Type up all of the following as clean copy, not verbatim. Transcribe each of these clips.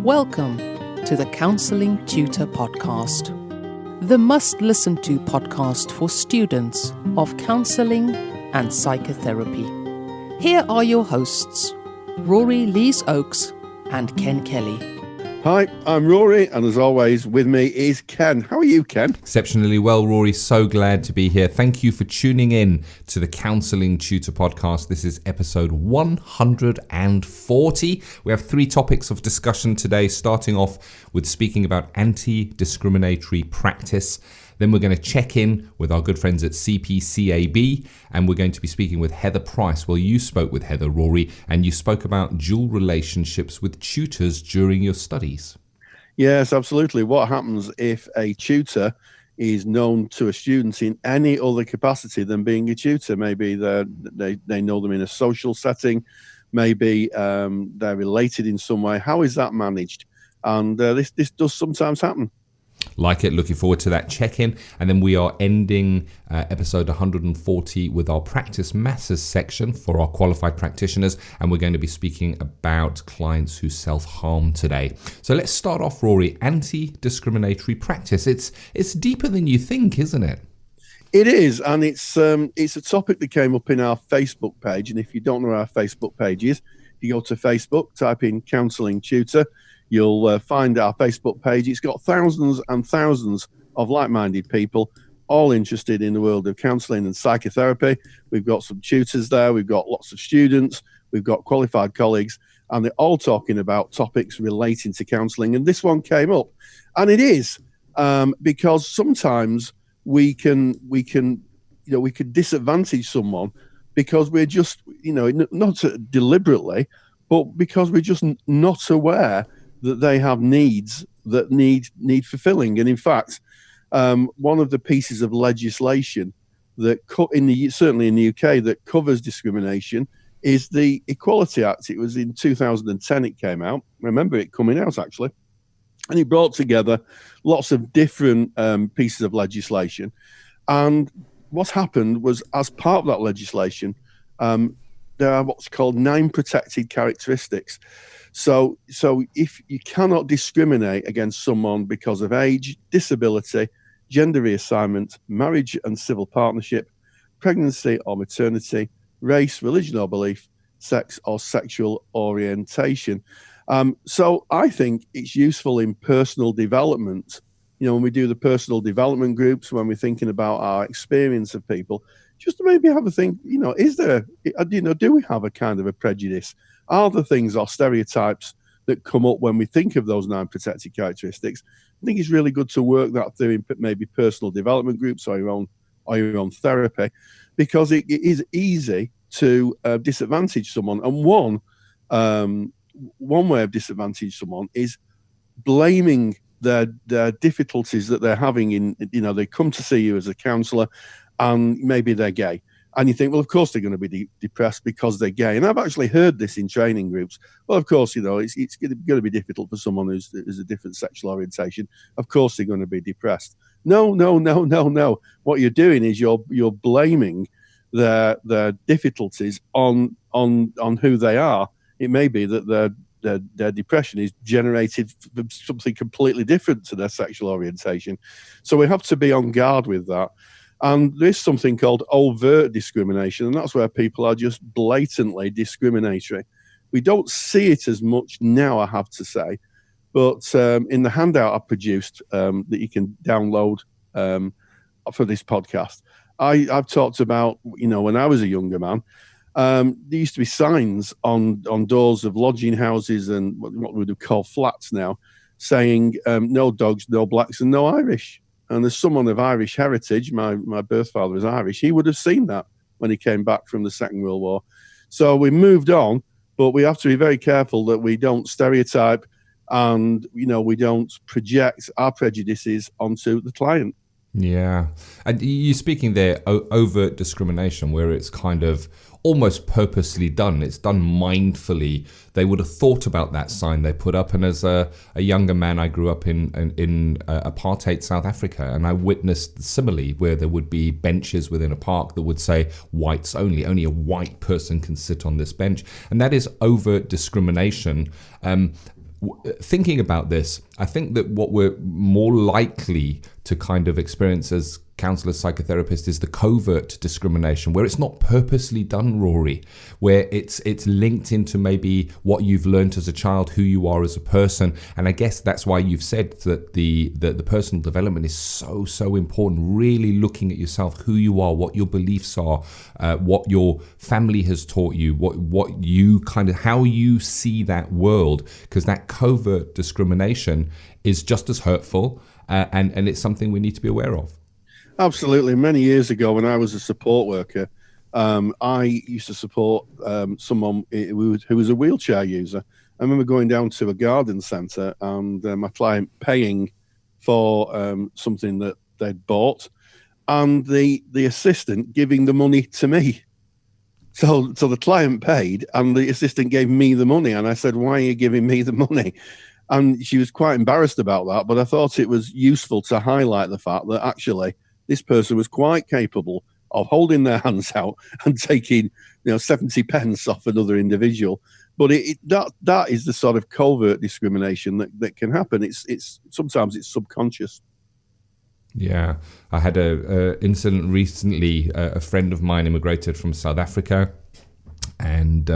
Welcome to the Counselling Tutor Podcast, the must-listen-to podcast for students of counselling and psychotherapy. Here are your hosts, Rory Lees-Oakes and Ken Kelly. Hi, I'm Rory, and as always, with me is Ken. How are you, Ken? Exceptionally well, Rory. So glad to be here. Thank you for tuning in to the Counselling Tutor Podcast. This is episode 140. We have 3 topics of discussion today, starting off with speaking about anti-discriminatory practice. Then we're going to check in with our good friends at CPCAB, and we're going to be speaking with Heather Price. Well, you spoke with Heather, Rory, and you spoke about dual relationships with tutors during your studies. Yes, absolutely. What happens if a tutor is known to a student in any other capacity than being a tutor? Maybe they know them in a social setting, maybe they're related in some way. How is that managed? And this does sometimes happen. Like it, looking forward to that check-in. And then we are ending episode 140 with our practice matters section for our qualified practitioners, and we're going to be speaking about clients who self-harm today. So let's start off, Rory. Anti-discriminatory practice. It's deeper than you think, isn't it? It is, and it's a topic that came up in our Facebook page. And if you don't know our Facebook page is, if you go to Facebook, type in Counselling Tutor, you'll find our Facebook page. It's got thousands and thousands of like-minded people, all interested in the world of counselling and psychotherapy. We've got some tutors there. We've got lots of students. We've got qualified colleagues, and they're all talking about topics relating to counselling. And this one came up, and it is because sometimes we can disadvantage someone because we're just, not deliberately, but because we're just not aware that they have needs that need fulfilling. And in fact, one of the pieces of legislation that certainly in the UK that covers discrimination is the Equality Act. It was in 2010 it came out. I remember it coming out actually, and it brought together lots of different pieces of legislation. And what happened was, as part of that legislation, there are what's called 9 protected characteristics. So if you cannot discriminate against someone because of age, disability, gender reassignment, marriage and civil partnership, pregnancy or maternity, race, religion or belief, sex or sexual orientation. So I think it's useful in personal development. When we do the personal development groups, when we're thinking about our experience of people, just to maybe have a think, do we have a kind of a prejudice? Are there things or stereotypes that come up when we think of those 9 protected characteristics? I think it's really good to work that through in maybe personal development groups or your own therapy, because it is easy to disadvantage someone. And one way of disadvantaging someone is blaming their difficulties that they're having they come to see you as a counsellor and maybe they're gay. And you think, well, of course they're going to be depressed because they're gay. And I've actually heard this in training groups. Well, of course, it's going to be difficult for someone who's a different sexual orientation. Of course they're going to be depressed. No. What you're doing is you're blaming their difficulties on who they are. It may be that their depression is generated from something completely different to their sexual orientation. So we have to be on guard with that. And there's something called overt discrimination, and that's where people are just blatantly discriminatory. We don't see it as much now, I have to say, but in the handout I produced that you can download for this podcast, I've talked about, when I was a younger man, there used to be signs on doors of lodging houses and what we would call flats now, saying no dogs, no blacks, and no Irish. And as someone of Irish heritage, my birth father was Irish, he would have seen that when he came back from the Second World War. So we moved on, but we have to be very careful that we don't stereotype and, we don't project our prejudices onto the client. Yeah. And you're speaking there overt discrimination, where it's kind of almost purposely done. It's done mindfully. They would have thought about that sign they put up. And as a younger man, I grew up in apartheid South Africa, and I witnessed similarly where there would be benches within a park that would say whites only. Only a white person can sit on this bench. And that is overt discrimination. thinking about this, I think that what we're more likely to kind of experience as counsellors, psychotherapists is the covert discrimination, where it's not purposely done, Rory, where it's linked into maybe what you've learned as a child, who you are as a person. And I guess that's why you've said that the personal development is so important, really looking at yourself, who you are, what your beliefs are, what your family has taught you, what you kind of, how you see that world, because that covert discrimination is just as hurtful, and it's something we need to be aware of. Absolutely. Many years ago, when I was a support worker, I used to support someone who was a wheelchair user. I remember going down to a garden centre and my client paying for something that they'd bought, and the assistant giving the money to me. So the client paid and the assistant gave me the money. And I said, "Why are you giving me the money?" And she was quite embarrassed about that. But I thought it was useful to highlight the fact that actually this person was quite capable of holding their hands out and taking, 70 pence off another individual. But that is the sort of covert discrimination that can happen. It's sometimes it's subconscious. Yeah, I had a incident recently. A friend of mine immigrated from South Africa, and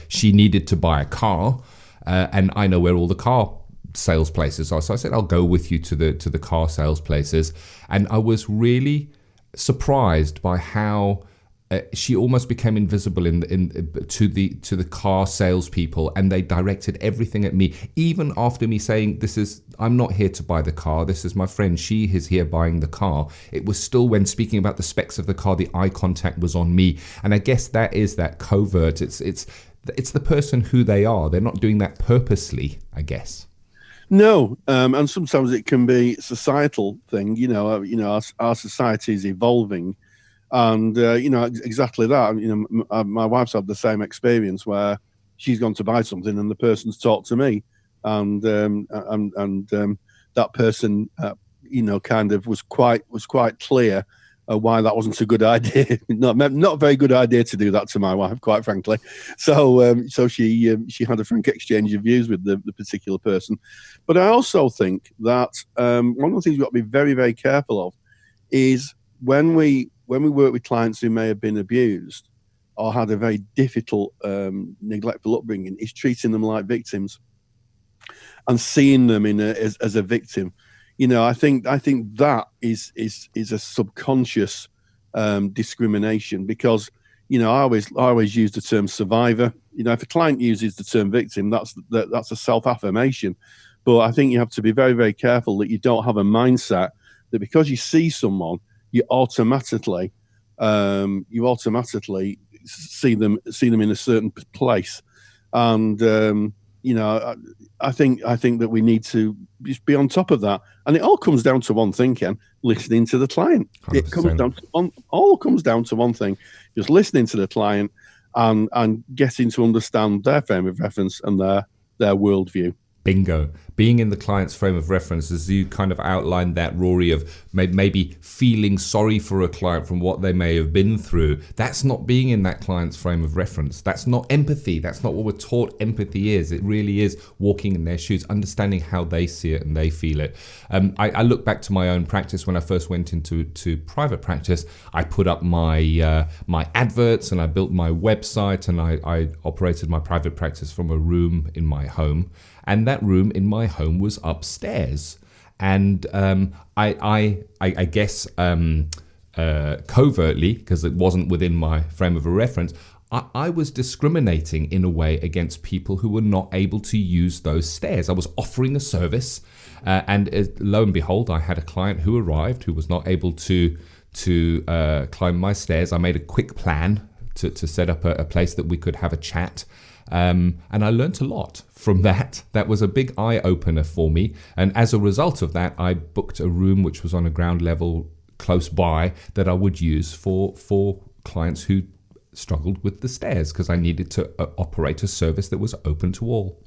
she needed to buy a car, and I know where all the car sales places are. So I said, "I'll go with you to the car sales places," and I was really surprised by how she almost became invisible to the car salespeople, and they directed everything at me, even after me saying, "I'm not here to buy the car. This is my friend. She is here buying the car." It was still, when speaking about the specs of the car, the eye contact was on me, and I guess that is that covert. It's the person who they are. They're not doing that purposely, I guess. No, and sometimes it can be a societal thing. Our society is evolving, and exactly that. My wife's had the same experience where she's gone to buy something and the person's talked to me, and that person, kind of was quite clear why that wasn't a good idea. Not a very good idea to do that to my wife, quite frankly. So she had a frank exchange of views with the particular person. But I also think that one of the things we've got to be very, very careful of is when we work with clients who may have been abused or had a very difficult, neglectful upbringing, is treating them like victims and seeing them as a victim. I think that is a subconscious discrimination, because I always use the term survivor. If a client uses the term victim, that's a self-affirmation. But I think you have to be very, very careful that you don't have a mindset that because you see someone, you automatically see them in a certain place. And I think that we need to just be on top of that. And it all comes down to one thing, Ken: listening to the client. 100%. It comes down to one thing: just listening to the client and getting to understand their frame of reference and their worldview. Bingo. Being in the client's frame of reference, as you kind of outlined that, Rory, of maybe feeling sorry for a client from what they may have been through. That's not being in that client's frame of reference. That's not empathy. That's not what we're taught empathy is. It really is walking in their shoes, understanding how they see it and they feel it. I look back to my own practice. When I first went into private practice, I put up my adverts and I built my website, and I operated my private practice from a room in my home. And that room in my home was upstairs. And I guess covertly, because it wasn't within my frame of a reference, I was discriminating in a way against people who were not able to use those stairs. I was offering a service, and lo and behold, I had a client who arrived who was not able to climb my stairs. I made a quick plan to set up a place that we could have a chat. And I learned a lot from that. That was a big eye-opener for me. And as a result of that, I booked a room which was on a ground level close by that I would use for clients who struggled with the stairs, because I needed to operate a service that was open to all.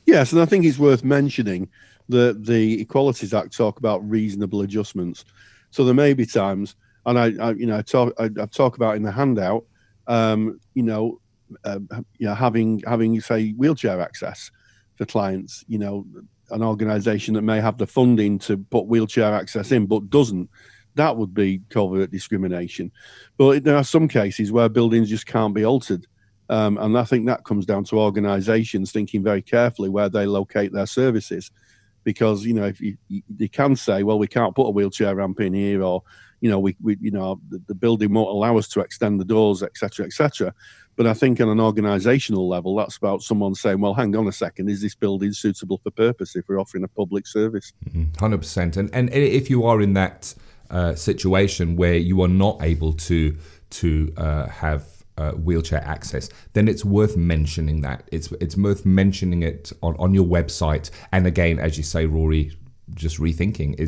Yes, and I think it's worth mentioning that the Equalities Act talk about reasonable adjustments. So there may be times, and I talk about in the handout, having say wheelchair access the clients, you know, an organisation that may have the funding to put wheelchair access in but doesn't, that would be covert discrimination. But there are some cases where buildings just can't be altered. And I think that comes down to organisations thinking very carefully where they locate their services. Because, you know, if you can say, well, we can't put a wheelchair ramp in here, or, you know, we you know, the building won't allow us to extend the doors, etc., etc. But I think on an organisational level, that's about someone saying, well, hang on a second, is this building suitable for purpose if we're offering a public service? 100%. And if you are in that situation where you are not able to have wheelchair access, then it's worth mentioning that. It's worth mentioning it on your website. And again, as you say, Rory, just rethinking,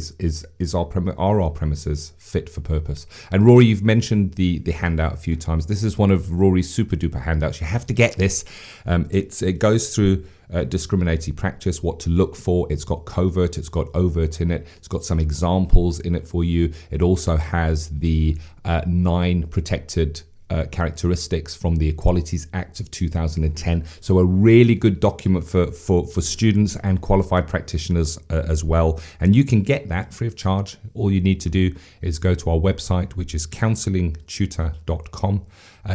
are our premises fit for purpose? And Rory, you've mentioned the handout a few times. This is one of Rory's super duper handouts. You have to get this. It goes through discriminatory practice, what to look for. It's got covert, it's got overt in it. It's got some examples in it for you. It also has the 9 protected characteristics from the Equalities Act of 2010. So a really good document for students and qualified practitioners as well. And you can get that free of charge. All you need to do is go to our website, which is counsellingtutor.com.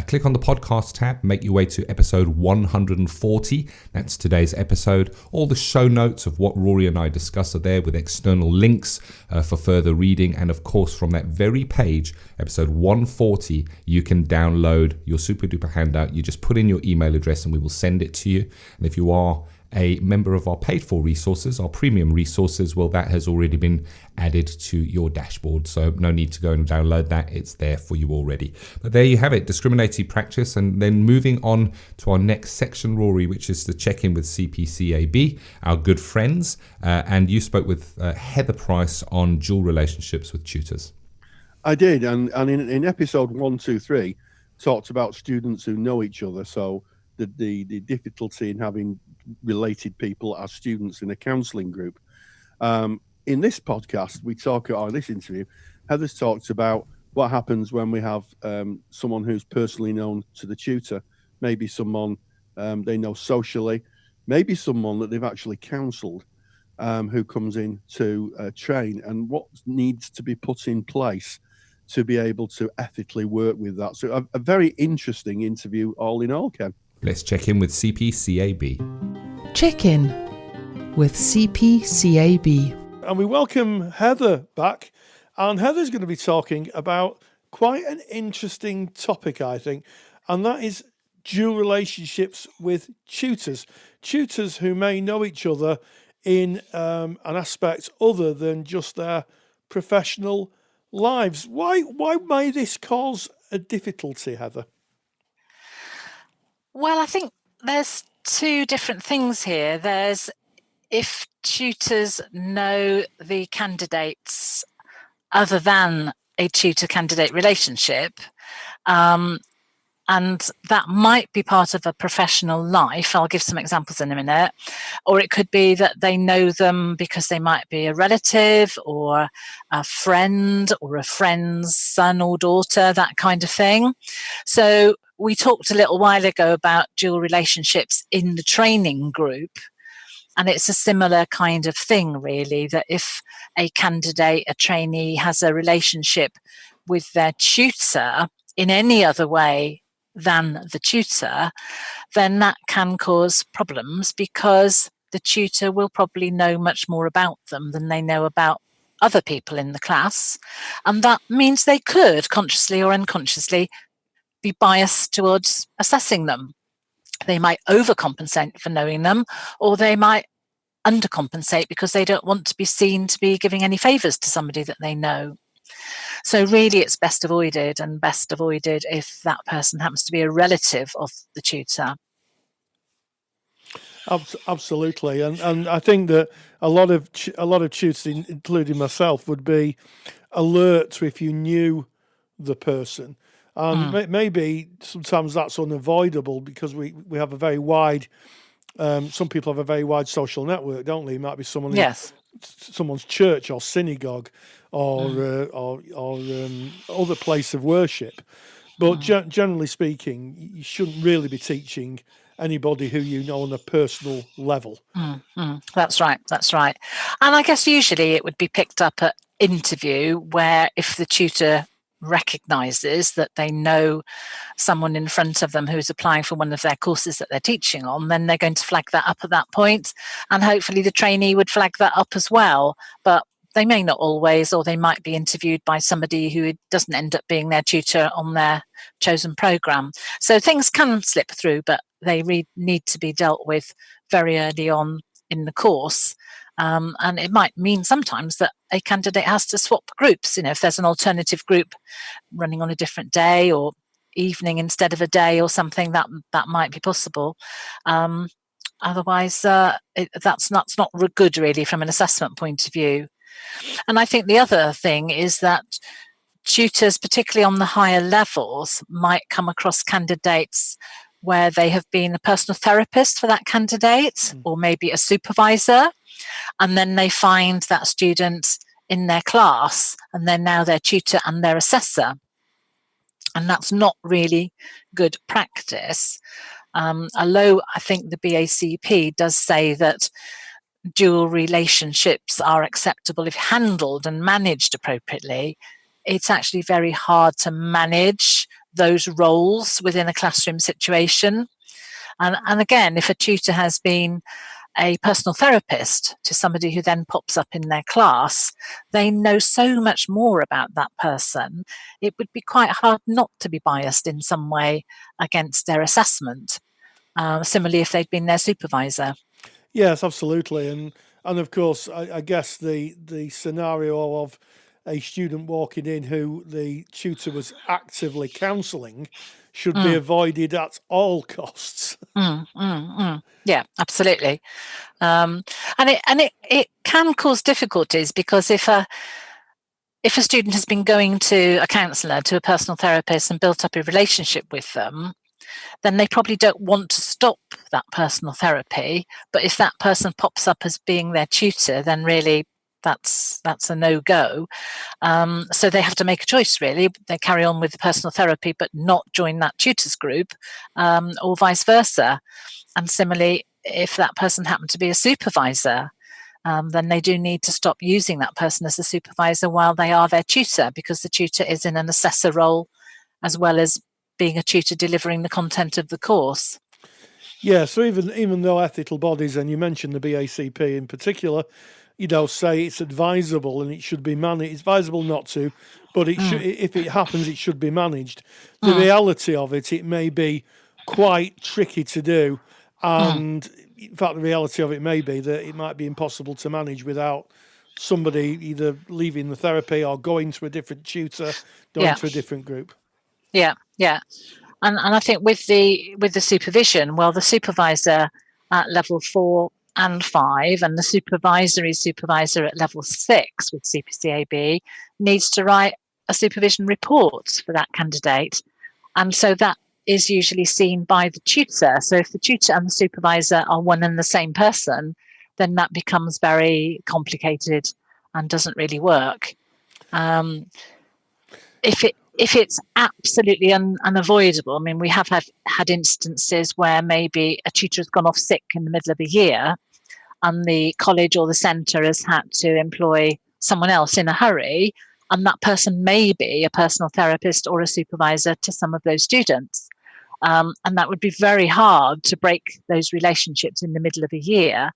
Click on the podcast tab, make your way to episode 140. That's today's episode. All the show notes of what Rory and I discuss are there with external links for further reading. And of course, from that very page, episode 140, you can download your super duper handout. You just put in your email address and we will send it to you. And if you are a member of our paid for resources, our premium resources, well, that has already been added to your dashboard. So no need to go and download that. It's there for you already. But there you have it, discriminatory practice. And then moving on to our next section, Rory, which is the check-in with CPCAB, our good friends. And you spoke with Heather Price on dual relationships with tutors. I did. And in episode 123, talked about students who know each other. So the difficulty in having related people as students in a counselling group. In this podcast, this interview, Heather's talked about what happens when we have someone who's personally known to the tutor, maybe someone they know socially, maybe someone that they've actually counselled, who comes in to train, and what needs to be put in place to be able to ethically work with that. So a very interesting interview all in all, Ken. Let's check in with CPCAB. Check in with CPCAB. And we welcome Heather back. And Heather's going to be talking about quite an interesting topic, I think. And that is dual relationships with tutors. Tutors who may know each other in an aspect other than just their professional lives. Why may this cause a difficulty, Heather? Well, I think there's 2 different things here. There's if tutors know the candidates other than a tutor-candidate relationship, and that might be part of a professional life. I'll give some examples in a minute. Or it could be that they know them because they might be a relative or a friend or a friend's son or daughter, that kind of thing. So we talked a little while ago about dual relationships in the training group. And it's a similar kind of thing, really, that if a candidate, a trainee, has a relationship with their tutor in any other way than the tutor, then that can cause problems because the tutor will probably know much more about them than they know about other people in the class. And that means they could, consciously or unconsciously, be biased towards assessing them. They might overcompensate for knowing them, or they might undercompensate because they don't want to be seen to be giving any favours to somebody that they know. So really it's best avoided if that person happens to be a relative of the tutor. Absolutely. And I think that a lot of tutors, including myself, would be alert to if you knew the person. And maybe sometimes that's unavoidable because we have a very wide, some people have a very wide social network, don't they? It might be someone Yes. someone's church or synagogue or other place of worship. But generally speaking, you shouldn't really be teaching anybody who you know on a personal level. That's right. And I guess usually it would be picked up at interview, where if the tutor recognises that they know someone in front of them who's applying for one of their courses that they're teaching on, then they're going to flag that up at that point, and hopefully the trainee would flag that up as well. But they may not always, or they might be interviewed by somebody who doesn't end up being their tutor on their chosen programme. So things can slip through, but they need to be dealt with very early on in the course. And it might mean sometimes that a candidate has to swap groups. If there's an alternative group running on a different day or evening instead of a day or something, that might be possible. Otherwise, that's not good really from an assessment point of view. And I think the other thing is that tutors, particularly on the higher levels, might come across candidates where they have been a personal therapist for that candidate, or maybe a supervisor, and then they find that student in their class and they're now their tutor and their assessor. And that's not really good practice. Although I think the BACP does say that dual relationships are acceptable if handled and managed appropriately, it's actually very hard to manage those roles within a classroom situation. And again, if a tutor has been a personal therapist to somebody who then pops up in their class, they know so much more about that person. It would be quite hard not to be biased in some way against their assessment. Similarly, if they'd been their supervisor. Yes, absolutely. And of course, I guess the scenario of a student walking in who the tutor was actively counselling should be avoided at all costs. Yeah, absolutely. And it can cause difficulties, because if a student has been going to a counsellor, to a personal therapist, and built up a relationship with them, then they probably don't want to stop that personal therapy. But if that person pops up as being their tutor, then really that's a no-go. So they have to make a choice, really. They carry on with the personal therapy but not join that tutors group, or vice versa. And similarly, if that person happened to be a supervisor, then they do need to stop using that person as a supervisor while they are their tutor, because the tutor is in an assessor role as well as being a tutor delivering the content of the course. Yeah, so even though ethical bodies, and you mentioned the BACP in particular, say it's advisable and it should be managed. It's advisable not to, but it should, if it happens, it should be managed. The reality of it may be quite tricky to do, and in fact, the reality of it may be that it might be impossible to manage without somebody either leaving the therapy or going to a different tutor, going to a different group. Yeah. And I think with the supervision, well, the supervisor at level 4 and 5 and the supervisory supervisor at level 6 with CPCAB needs to write a supervision report for that candidate. And so that is usually seen by the tutor. So if the tutor and the supervisor are one and the same person, then that becomes very complicated and doesn't really work. If it's absolutely unavoidable, I mean, we have had instances where maybe a tutor has gone off sick in the middle of a year and the college or the centre has had to employ someone else in a hurry, and that person may be a personal therapist or a supervisor to some of those students. And that would be very hard to break those relationships in the middle of a year.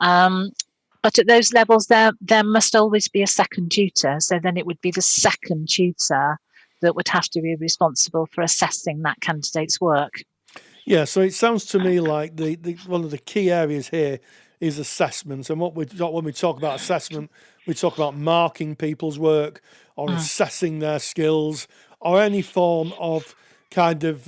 But at those levels, there must always be a second tutor. So then it would be the second tutor that would have to be responsible for assessing that candidate's work. Yeah, so it sounds to me like the one of the key areas here is assessment. And when we talk about assessment, we talk about marking people's work or assessing their skills or any form of kind of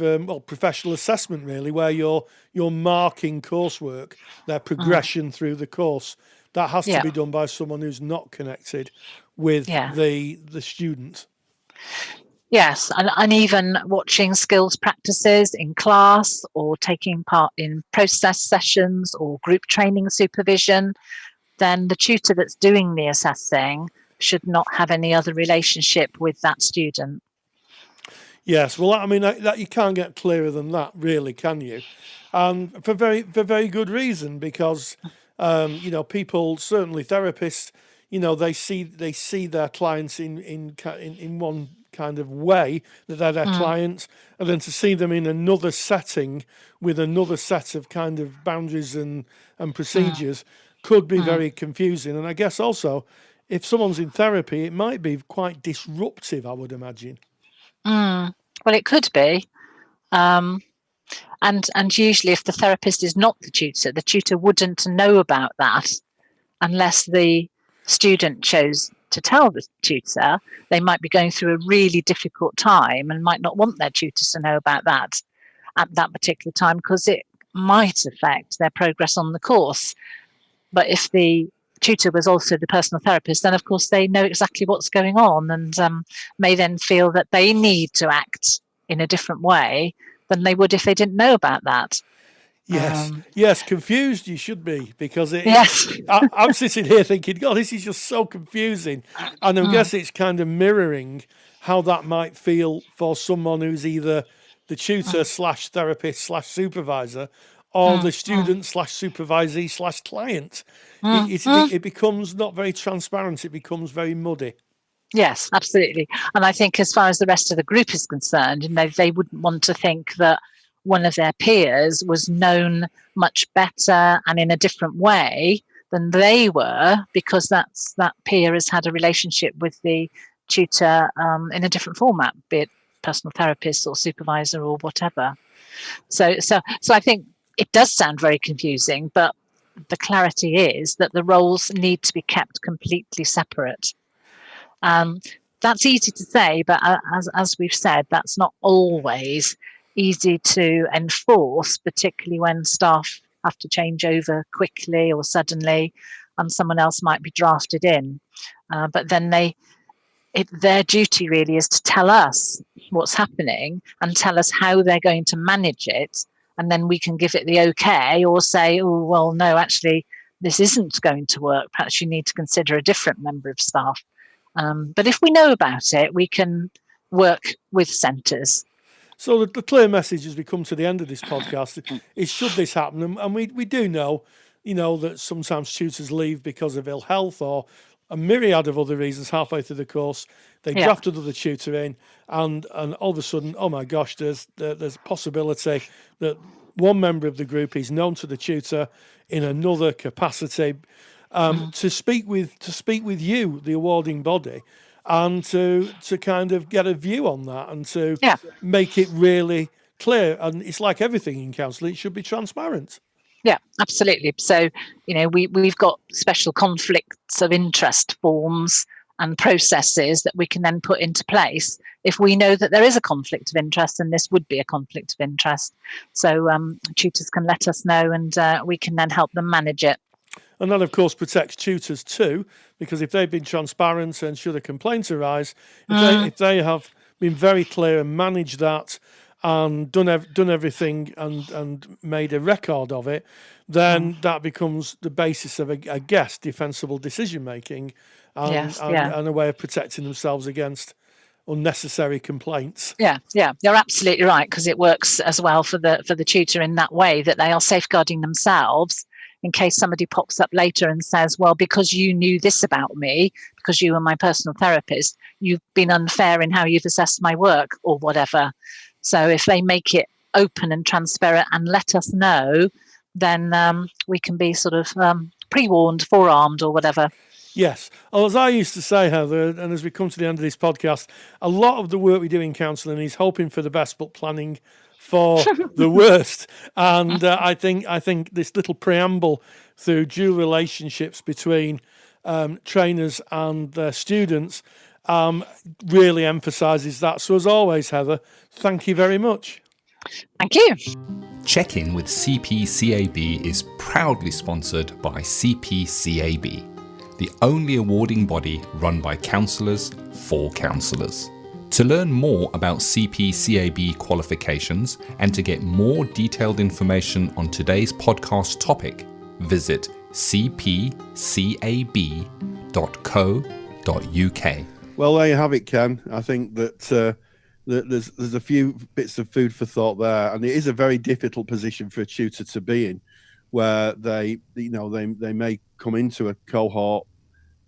professional assessment, really, where you're marking coursework, their progression through the course. That has to be done by someone who's not connected with the student. Yes, and even watching skills practices in class or taking part in process sessions or group training supervision, then the tutor that's doing the assessing should not have any other relationship with that student. Yes, well, I mean, that you can't get clearer than that, really, can you? And for very good reason, because people, certainly therapists, they see their clients in one kind of way, that they're their clients, and then to see them in another setting with another set of kind of boundaries and procedures could be very confusing. And I guess also, if someone's in therapy, it might be quite disruptive, I would imagine. Well, it could be. And usually if the therapist is not the tutor wouldn't know about that unless the student chose to tell the tutor. They might be going through a really difficult time and might not want their tutors to know about that at that particular time, because it might affect their progress on the course. But if the tutor was also the personal therapist, then of course they know exactly what's going on, and may then feel that they need to act in a different way than they would if they didn't know about that. Yes, confused you should be, because Yes. I'm sitting here thinking, God, this is just so confusing. And I guess it's kind of mirroring how that might feel for someone who's either the tutor / therapist / supervisor, or the student / supervisee / client. It becomes not very transparent. It becomes very muddy. Yes, absolutely. And I think as far as the rest of the group is concerned, they wouldn't want to think that one of their peers was known much better and in a different way than they were, because that peer has had a relationship with the tutor in a different format, be it personal therapist or supervisor or whatever. So I think it does sound very confusing, but the clarity is that the roles need to be kept completely separate. That's easy to say, but as we've said, that's not always easy to enforce, particularly when staff have to change over quickly or suddenly, and someone else might be drafted in. But then their duty really is to tell us what's happening and tell us how they're going to manage it, and then we can give it the okay or say, oh, well, no, actually, this isn't going to work. Perhaps you need to consider a different member of staff. But if we know about it, we can work with centres. So the clear message as we come to the end of this podcast is, should this happen, and we do know, that sometimes tutors leave because of ill health or a myriad of other reasons halfway through the course. They draft another tutor in, and all of a sudden, oh my gosh, there's a possibility that one member of the group is known to the tutor in another capacity. To speak with you, the awarding body, and to kind of get a view on that, and to make it really clear. And it's like everything in counselling, it should be transparent. Yeah, absolutely. So, we've got special conflicts of interest forms and processes that we can then put into place if we know that there is a conflict of interest, and this would be a conflict of interest. So tutors can let us know, and we can then help them manage it. And that, of course, protects tutors too, because if they've been transparent and should a complaint arise, if they have been very clear and managed that and done everything and made a record of it, then that becomes the basis of, I guess, defensible decision making and a way of protecting themselves against unnecessary complaints. Yeah, you're absolutely right, because it works as well for the tutor in that way, that they are safeguarding themselves in case somebody pops up later and says, well, because you knew this about me, because you were my personal therapist, you've been unfair in how you've assessed my work or whatever. So if they make it open and transparent and let us know, then we can be sort of pre-warned, forearmed or whatever. Yes. Well, as I used to say, Heather, and as we come to the end of this podcast, a lot of the work we do in counselling is hoping for the best but planning for the worst. And I think this little preamble through dual relationships between trainers and their students really emphasises that. So as always, Heather, thank you very much. Thank you. Check-in with CPCAB is proudly sponsored by CPCAB, the only awarding body run by counsellors for counsellors. To learn more about CPCAB qualifications and to get more detailed information on today's podcast topic, visit cpcab.co.uk. Well, there you have it, Ken. I think that there's a few bits of food for thought there, and it is a very difficult position for a tutor to be in, where they may come into a cohort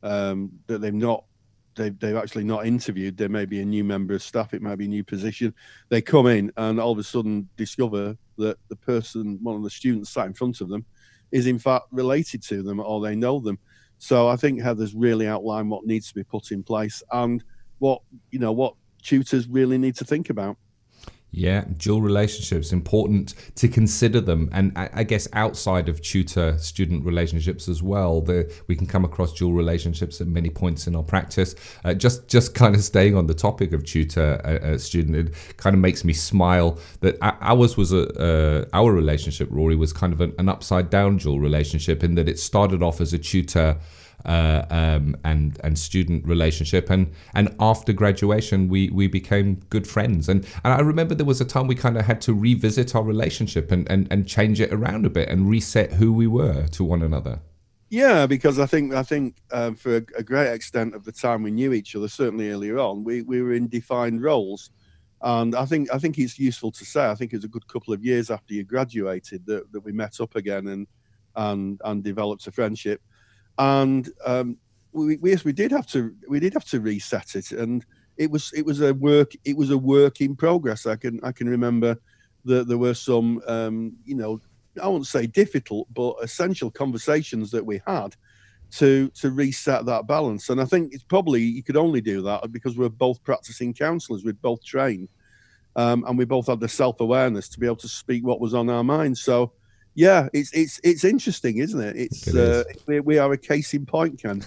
that they've actually not interviewed. There may be a new member of staff, it might be a new position. They come in and all of a sudden discover that the person, one of the students sat in front of them, is in fact related to them, or they know them. So I think Heather's really outlined what needs to be put in place and what tutors really need to think about. Yeah, dual relationships, important to consider them. And I guess outside of tutor-student relationships as well, we can come across dual relationships at many points in our practice. Just kind of staying on the topic of tutor-student, it kind of makes me smile that our relationship, Rory, was kind of an upside-down dual relationship in that it started off as a tutor and student relationship, and after graduation we became good friends, and I remember there was a time we kind of had to revisit our relationship and change it around a bit and reset who we were to one another. Yeah, because I think for a great extent of the time we knew each other, certainly earlier on, we were in defined roles, and I think it's useful to say, I think it was a good couple of years after you graduated that we met up again and developed a friendship. And we did have to reset it, and it was a work in progress. I can remember that there were some I won't say difficult but essential conversations that we had to reset that balance. And I think it's probably you could only do that because we're both practicing counsellors, we're both trained, and we both had the self-awareness to be able to speak what was on our minds. So. Yeah, it's interesting, isn't it? We are a case in point, Ken.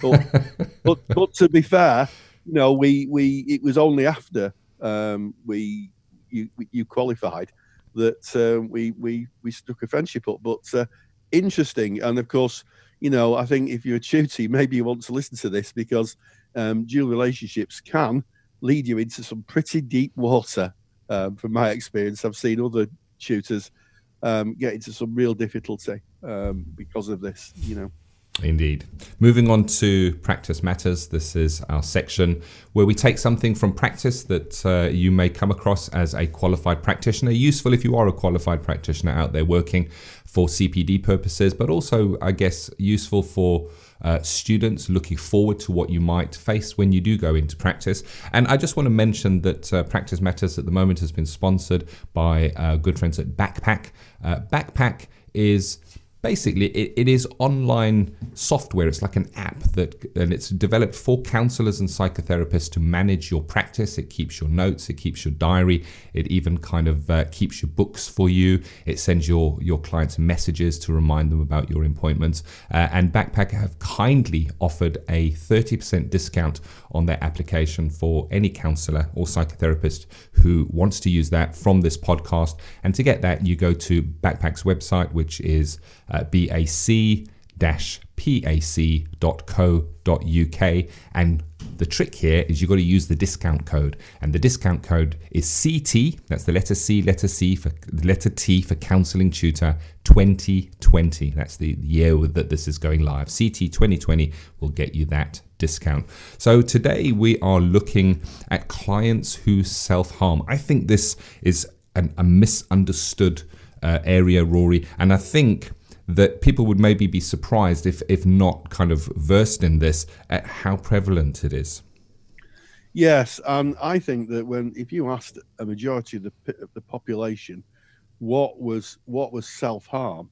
But to be fair, it was only after you qualified that we struck a friendship up. But interesting, and of course, I think if you're a tutor, maybe you want to listen to this because dual relationships can lead you into some pretty deep water. From my experience, I've seen other tutors get into some real difficulty because of this, Indeed. Moving on to Practice Matters. This is our section where we take something from practice that you may come across as a qualified practitioner, useful if you are a qualified practitioner out there working for CPD purposes, but also, I guess, useful for students looking forward to what you might face when you do go into practice. And I just want to mention that Practice Matters at the moment has been sponsored by good friends at Backpack. Backpack is basically it is online software. It's like an app and it's developed for counsellors and psychotherapists to manage your practice. It keeps your notes, it keeps your diary, it even kind of keeps your books for you. It sends your clients messages to remind them about your appointments. And Backpack have kindly offered a 30% discount on their application for any counsellor or psychotherapist who wants to use that from this podcast. And to get that, you go to Backpack's website, which is bac-pac.co.uk, and the trick here is you've got to use the discount code, and the discount code is CT, that's the letter T for Counselling Tutor 2020. That's the year that this is going live. CT 2020 will get you that discount. So today we are looking at clients who self-harm. I think this is a misunderstood area, Rory, and I think that people would maybe be surprised if not kind of versed in this at how prevalent it is. Yes, and I think that if you asked a majority of the population what was self-harm,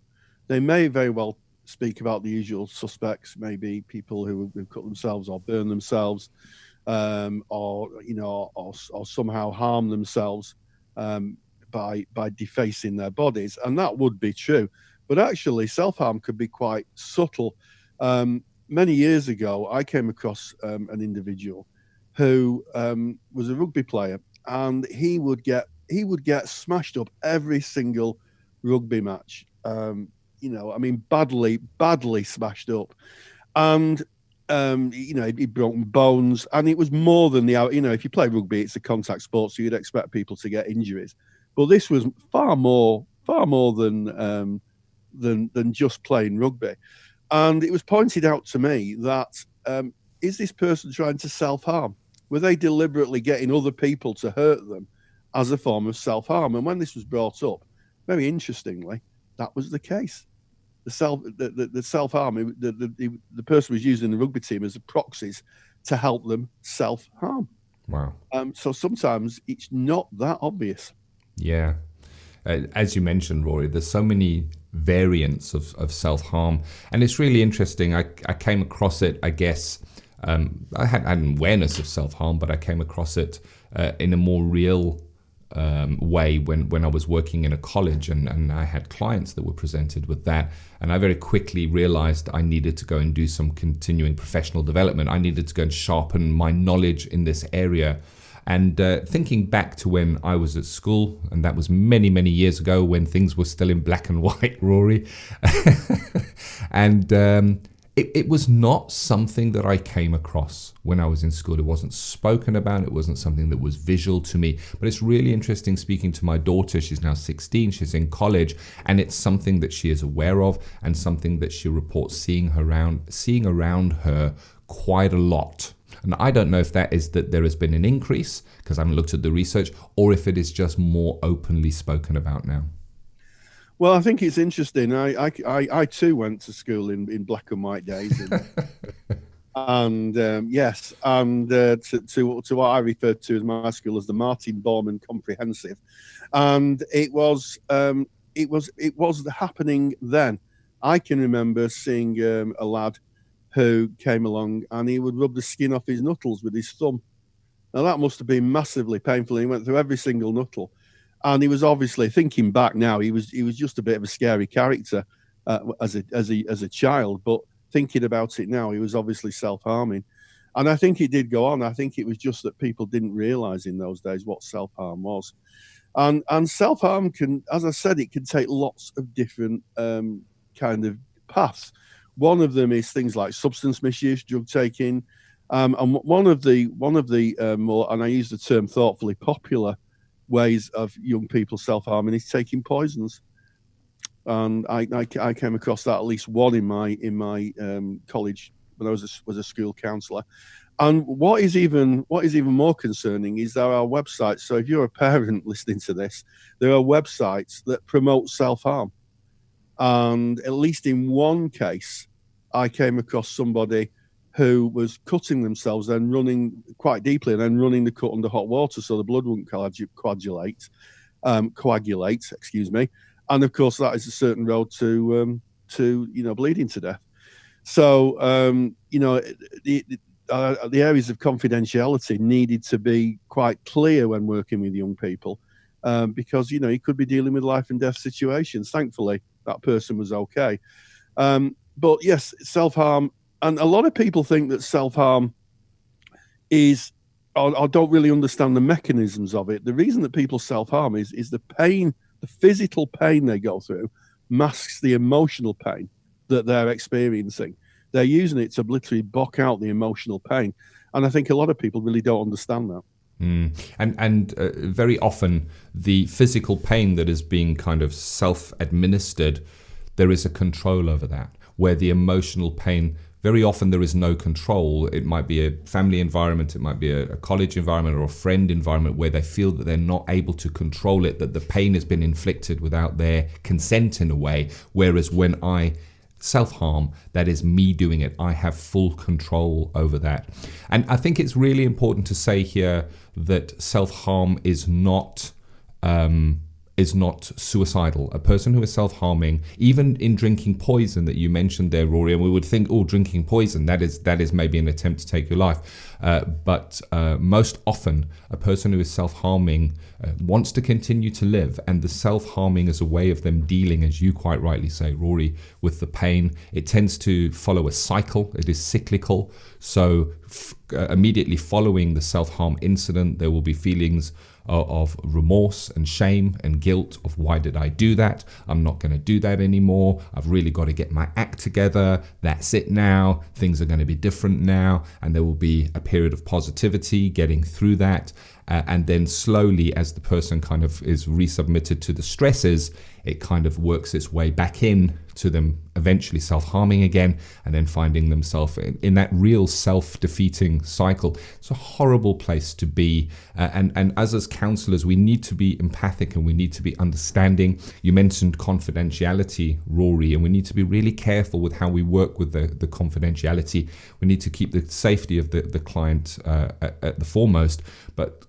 they may very well speak about the usual suspects, maybe people who cut themselves or burn themselves, or somehow harm themselves by defacing their bodies, and that would be true. But actually, self-harm could be quite subtle. Many years ago, I came across an individual who was a rugby player, and he would get smashed up every single rugby match. Badly smashed up, and he'd broken bones, and it was more than if you play rugby, it's a contact sport, so you'd expect people to get injuries. But this was far more than just playing rugby. And it was pointed out to me that is this person trying to self-harm? Were they deliberately getting other people to hurt them as a form of self-harm. And when this was brought up, very interestingly, that was the case. The self-harm, the person was using the rugby team as a proxies to help them self-harm. Wow. So sometimes it's not that obvious. Yeah. As you mentioned, Rory, there's so many variants of self-harm. And it's really interesting. I came across it, I guess, I had an awareness of self-harm, but I came across it in a more real way when I was working in a college and I had clients that were presented with that. And I very quickly realized I needed to go and do some continuing professional development. I needed to go and sharpen my knowledge in this area. And thinking back to when I was at school, and that was many, many years ago when things were still in black and white, Rory. And it was not something that I came across when I was in school. It wasn't spoken about. It wasn't something that was visual to me. But it's really interesting speaking to my daughter. She's now 16. She's in college. And it's something that she is aware of and something that she reports seeing around her quite a lot. And I don't know if that is that there has been an increase, because I haven't looked at the research, or if it is just more openly spoken about now. Well, I think it's interesting. I too went to school in black and white days, and yes, and to what I refer to as my school as the Martin Bormann Comprehensive, and it was happening then. I can remember seeing a lad who came along and he would rub the skin off his knuckles with his thumb. Now that must have been massively painful. He went through every single knuckle. And he was obviously, thinking back now, he was just a bit of a scary character as a child. But thinking about it now, he was obviously self-harming. And I think it did go on. I think it was just that people didn't realise in those days what self-harm was. And self-harm can, as I said, it can take lots of different kind of paths. One of them is things like substance misuse, drug taking, and one of the more, and I use the term thoughtfully, popular ways of young people self-harming is taking poisons. And I came across that at least one in my college when I was a school counsellor. And what is even more concerning is there are websites. So if you're a parent listening to this, there are websites that promote self-harm. And at least in one case, I came across somebody who was cutting themselves and running quite deeply and then running the cut under hot water so the blood wouldn't coagulate, excuse me. And of course, that is a certain road to bleeding to death. So, the areas of confidentiality needed to be quite clear when working with young people because, you could be dealing with life and death situations. Thankfully, that person was okay. But yes, self-harm, and a lot of people think that self-harm is, or don't really understand the mechanisms of it. The reason that people self-harm is the pain, the physical pain they go through masks the emotional pain that they're experiencing. They're using it to literally block out the emotional pain. And I think a lot of people really don't understand that. And very often the physical pain that is being kind of self-administered, there is a control over that, where the emotional pain, very often there is no control. It might be a family environment, it might be a college environment or a friend environment where they feel that they're not able to control it, that the pain has been inflicted without their consent in a way. Whereas when I self-harm, that is me doing it, I have full control over that. And I think it's really important to say here that self-harm is not suicidal. A person who is self-harming, even in drinking poison that you mentioned there, Rory, and we would think, drinking poison, that is maybe an attempt to take your life. But most often, a person who is self-harming wants to continue to live, and the self-harming is a way of them dealing, as you quite rightly say, Rory, with the pain. It tends to follow a cycle. It is cyclical. So immediately following the self-harm incident, there will be feelings of remorse and shame and guilt of why did I do that? I'm not going to do that anymore. I've really got to get my act together. That's it now. Things are going to be different now. And there will be a period of positivity getting through that. And then slowly, as the person kind of is resubmitted to the stresses, it kind of works its way back in to them eventually self-harming again, and then finding themselves in that real self-defeating cycle. It's a horrible place to be. And as counsellors, we need to be empathic and we need to be understanding. You mentioned confidentiality, Rory, and we need to be really careful with how we work with the confidentiality. We need to keep the safety of the client at the foremost. But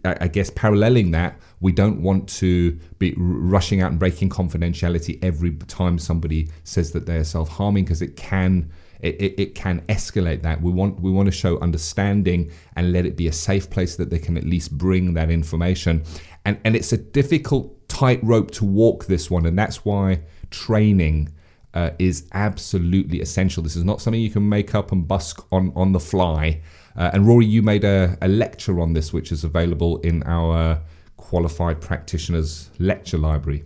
I guess paralleling that, we don't want to be rushing out and breaking confidentiality every time somebody says that they're self-harming, because it can escalate that. We want to show understanding and let it be a safe place that they can at least bring that information. And it's a difficult tightrope to walk, this one, and that's why training is absolutely essential. This is not something you can make up and busk on the fly. And Rory, you made a lecture on this, which is available in our Qualified Practitioners lecture library.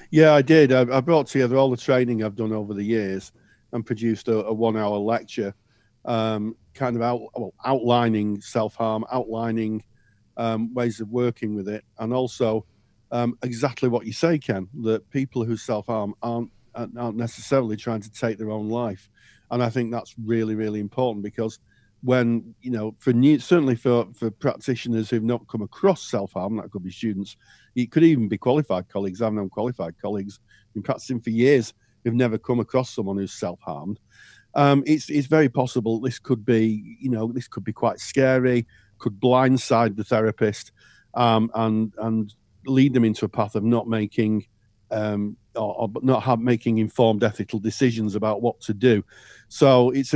Yeah, I did. I brought together all the training I've done over the years and produced a 1-hour lecture, kind of outlining self-harm, outlining ways of working with it, and also exactly what you say, Ken, that people who self-harm aren't necessarily trying to take their own life. And I think that's really, really important, because when, certainly for practitioners who've not come across self-harm, that could be students, it could even be qualified colleagues. I've known qualified colleagues who've been practicing for years who've never come across someone who's self-harmed. It's very possible this could be, this could be quite scary, could blindside the therapist, and lead them into a path of not making making informed ethical decisions about what to do. So it's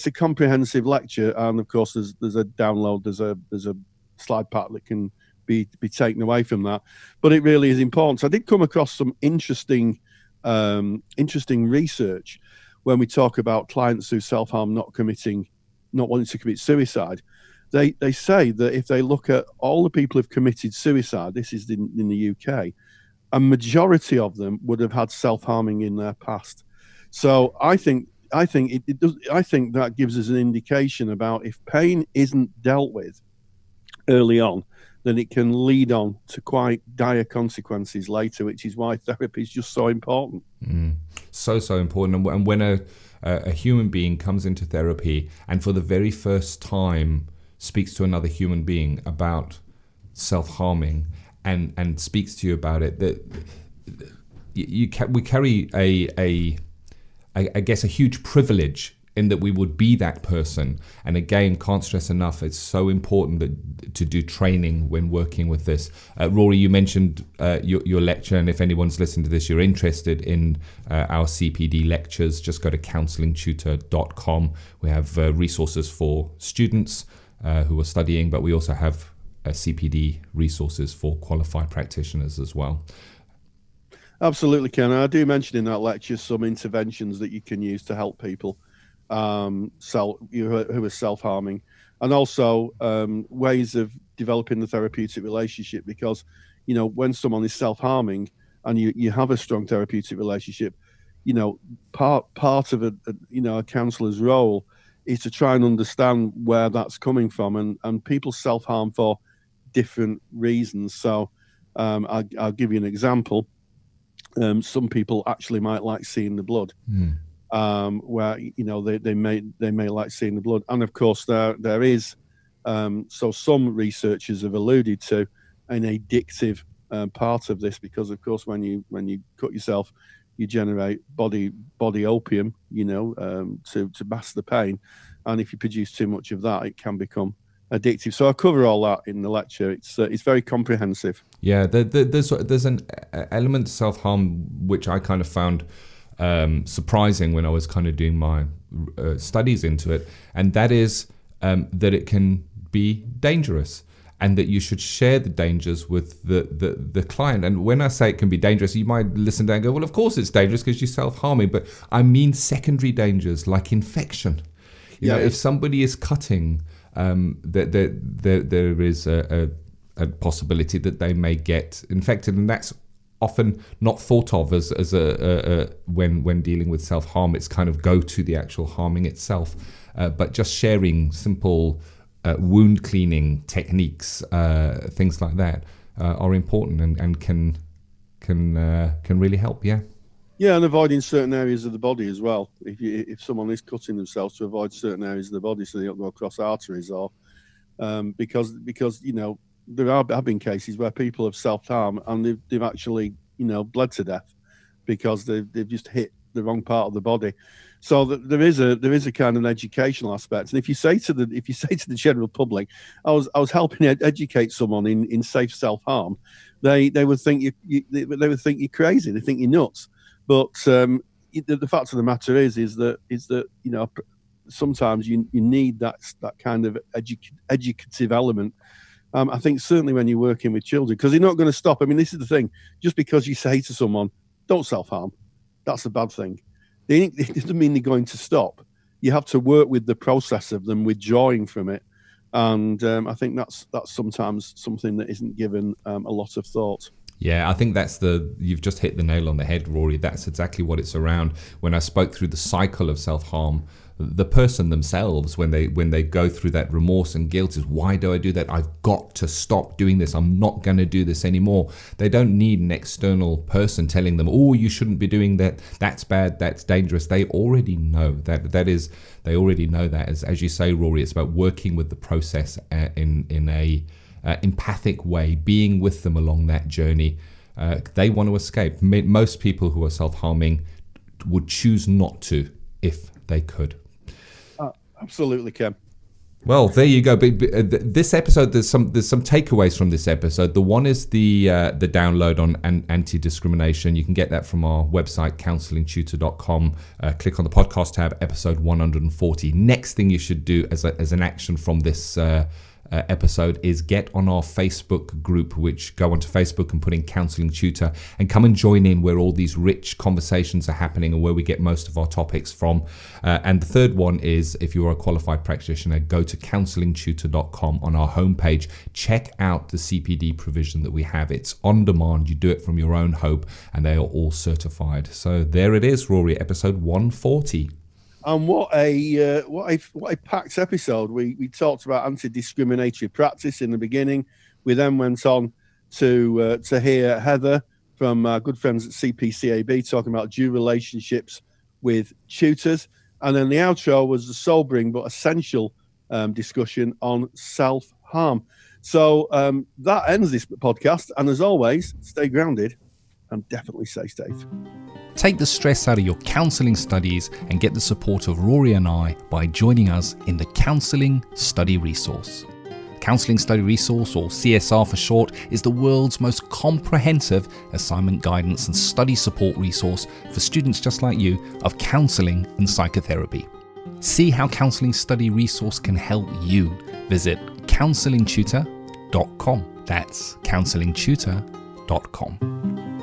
a comprehensive lecture, and of course there's a download, there's a slide pack that can be taken away from that. But it really is important. So I did come across some interesting research when we talk about clients who self-harm not wanting to commit suicide. They say that if they look at all the people who've committed suicide, this is in the UK, a majority of them would have had self-harming in their past. So I think that gives us an indication about if pain isn't dealt with early on, then it can lead on to quite dire consequences later, which is why therapy is just so important. So important. And when a human being comes into therapy and for the very first time speaks to another human being about self-harming and speaks to you about it, that we carry I guess a huge privilege in that we would be that person. And again, can't stress enough, it's so important to do training when working with this. Rory, you mentioned your lecture, and if anyone's listening to this, you're interested in our CPD lectures, just go to counsellingtutor.com. We have resources for students who are studying, but we also have CPD resources for qualified practitioners as well. Absolutely, Ken. I do mention in that lecture some interventions that you can use to help people who are self-harming, and also ways of developing the therapeutic relationship, because when someone is self-harming and you have a strong therapeutic relationship, part of a counsellor's role is to try and understand where that's coming from, and people self-harm for different reasons. So I'll give you an example. Some people actually might like seeing the blood, where they may like seeing the blood, and of course there is so some researchers have alluded to an addictive part of this, because of course when you cut yourself, you generate body opium, to mask the pain, and if you produce too much of that, it can become addictive. So I cover all that in the lecture. It's very comprehensive. Yeah, there's an element to self-harm which I kind of found surprising when I was kind of doing my studies into it, and that is that it can be dangerous, and that you should share the dangers with the client. And when I say it can be dangerous, you might listen to that and go, well, of course it's dangerous because you're self-harming, but I mean secondary dangers like infection. If somebody is cutting, there is a possibility that they may get infected, and that's often not thought of as when dealing with self-harm. It's kind of go to the actual harming itself, but just sharing simple wound cleaning techniques, things like that, are important and can really help. Yeah. Yeah, and avoiding certain areas of the body as well. If someone is cutting themselves, to avoid certain areas of the body so they don't go across arteries, or because there have been cases where people have self-harm and they've actually bled to death because they've just hit the wrong part of the body. So there is a kind of educational aspect. And if you say to the general public, I was helping educate someone in safe self-harm, they would think you're crazy. They think you're nuts. But the fact of the matter is that sometimes you need that kind of educative element. I think certainly when you're working with children, because they're not going to stop. I mean, this is the thing. Just because you say to someone, don't self-harm, that's a bad thing. It doesn't mean they're going to stop. You have to work with the process of them withdrawing from it. And I think that's sometimes something that isn't given a lot of thought. Yeah, I think you've just hit the nail on the head, Rory. That's exactly what it's around. When I spoke through the cycle of self-harm, the person themselves, when they go through that remorse and guilt, is, why do I do that? I've got to stop doing this. I'm not going to do this anymore. They don't need an external person telling them, oh, you shouldn't be doing that. That's bad. That's dangerous. They already know that. They already know that. As you say, Rory, it's about working with the process in a empathic way, being with them along that journey. They want to escape. Most people who are self-harming would choose not to if they could. Absolutely, Ken. Well, there you go. This episode, there's some takeaways from this episode. The one is the download on anti-discrimination. You can get that from our website, counsellingtutor.com. Click on the podcast tab, episode 140. Next thing you should do as an action from this episode is get on our Facebook group, which go onto Facebook and put in Counselling Tutor and come and join in, where all these rich conversations are happening and where we get most of our topics from. And the third one is, if you are a qualified practitioner, go to counsellingtutor.com on our homepage. Check out the CPD provision that we have. It's on demand. You do it from your own home and they are all certified. So there it is, Rory, episode 140. And what a packed episode. We talked about anti-discriminatory practice in the beginning. We then went on to hear Heather from our good friends at CPCAB talking about due relationships with tutors. And then the outro was the sobering but essential discussion on self-harm. So that ends this podcast. And as always, stay grounded and definitely stay safe. Take the stress out of your counselling studies and get the support of Rory and I by joining us in the Counselling Study Resource. Counselling Study Resource, or CSR for short, is the world's most comprehensive assignment guidance and study support resource for students just like you of counselling and psychotherapy. See how Counselling Study Resource can help you. Visit counsellingtutor.com. That's counsellingtutor.com.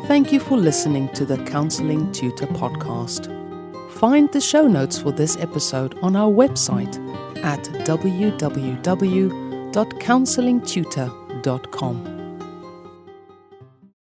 Thank you for listening to the Counselling Tutor Podcast. Find the show notes for this episode on our website at www.counsellingtutor.com.